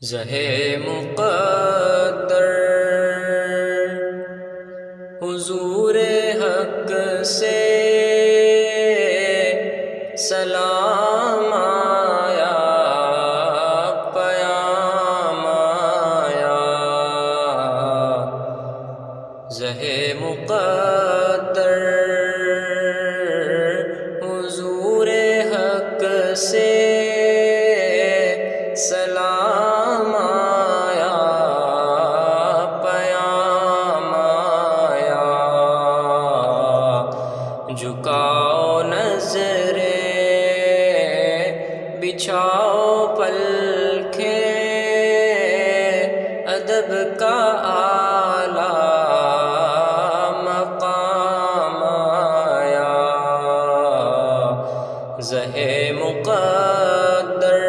زہے مقدر حضور حق سے سلام آیا، پیام آیا۔ زہے مقدر حضور حق سے سلام آیا، پیام آیا۔ جھکاؤ نظریں، بچھاؤ پلکیں، ادب کا اعلیٰ مقام آیا۔ زہے مقدر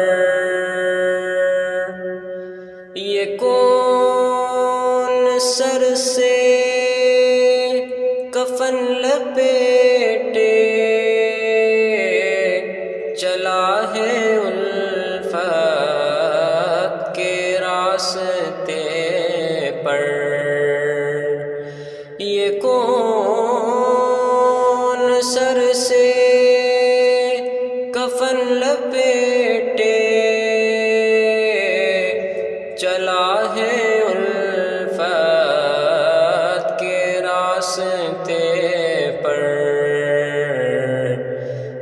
یہ کون سر سے کفن لپیٹے چلا ہے الفت کے راستے پر؟ یہ کون سر سے کفن لپیٹے چلا ہے الفت کے راستے پر؟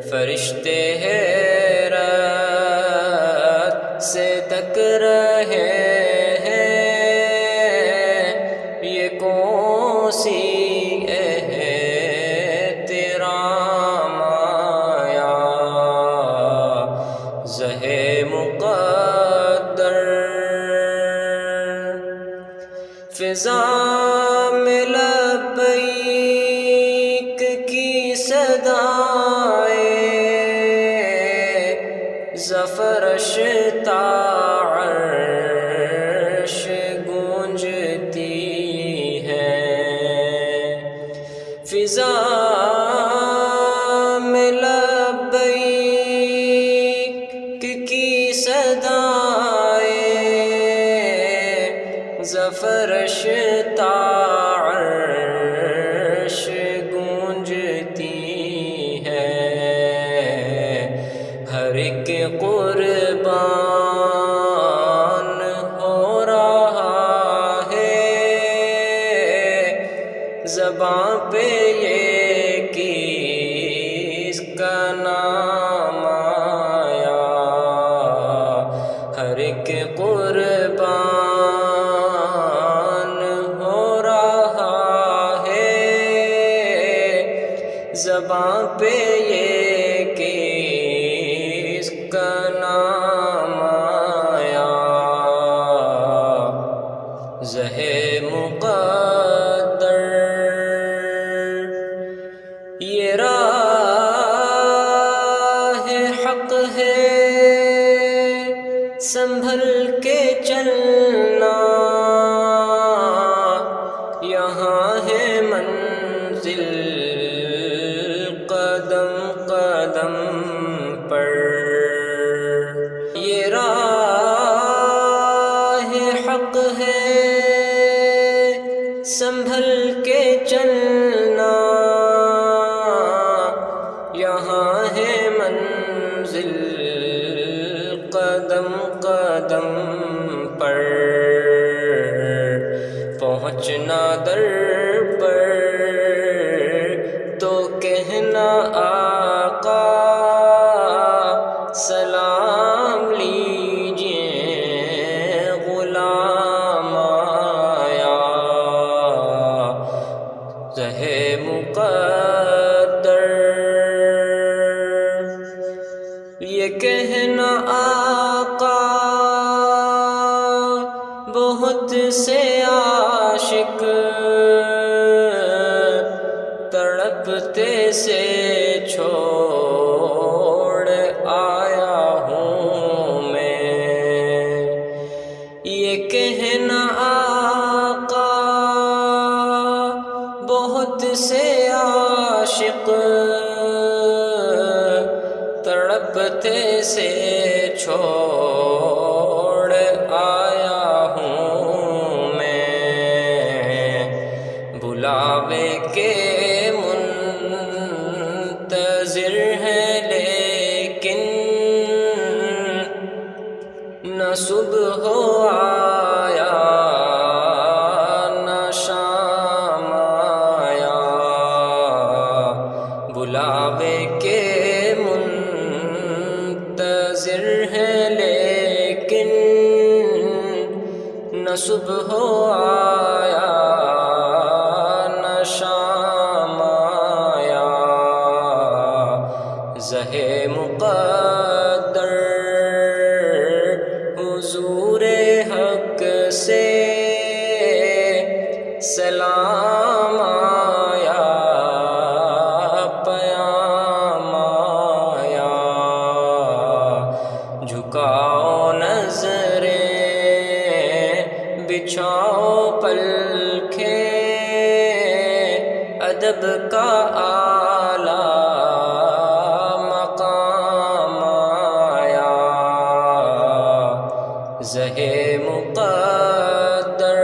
فرشتے حیرت سے تک رہے ہیں، یہ کون سی احترام آیا۔ زہے مقدر فضا میں لبیک کی صدائیں زفرشتا عرش گونجتی ہیں۔ فضا میں لبیک کی صدائیں زفرشتا عرش گونجتی ہے۔ ہر ایک قربان ہو رہا ہے، زباں پہ یہ کس کا نام آیا۔ ہر ایک قربان ہو رہا ہے، زباں پہ یہ کس کا نام آیا۔ زہے مقدر یہ راہ حق ہے، سنبھل کے چلنا، یہاں ہے منزل قدم قدم پر۔ یہ راہ حق ہے، سنبھل کے چلنا، یہاں ہے منزل قدم قدم پر۔ پہنچنا در پر تو کہنا آقا سلام لیجئے، غلام آیا۔ زہے مقدر یہ کہنا آقا بہت سے عاشق تڑپتے سے چھوڑ آیا ہوں میں۔ نہ صبح آیا نہ شام آیا، بلاوے کے منتظر ہیں لیکن نہ صبح آیا نہ شام آیا، زہے مقدر حضور حق سے سلام آیا، پیام آیا، جھکاؤ نظریں بچھاؤ پلکیں، ادب کا اعلیٰ مقام آیا، زہے مقدر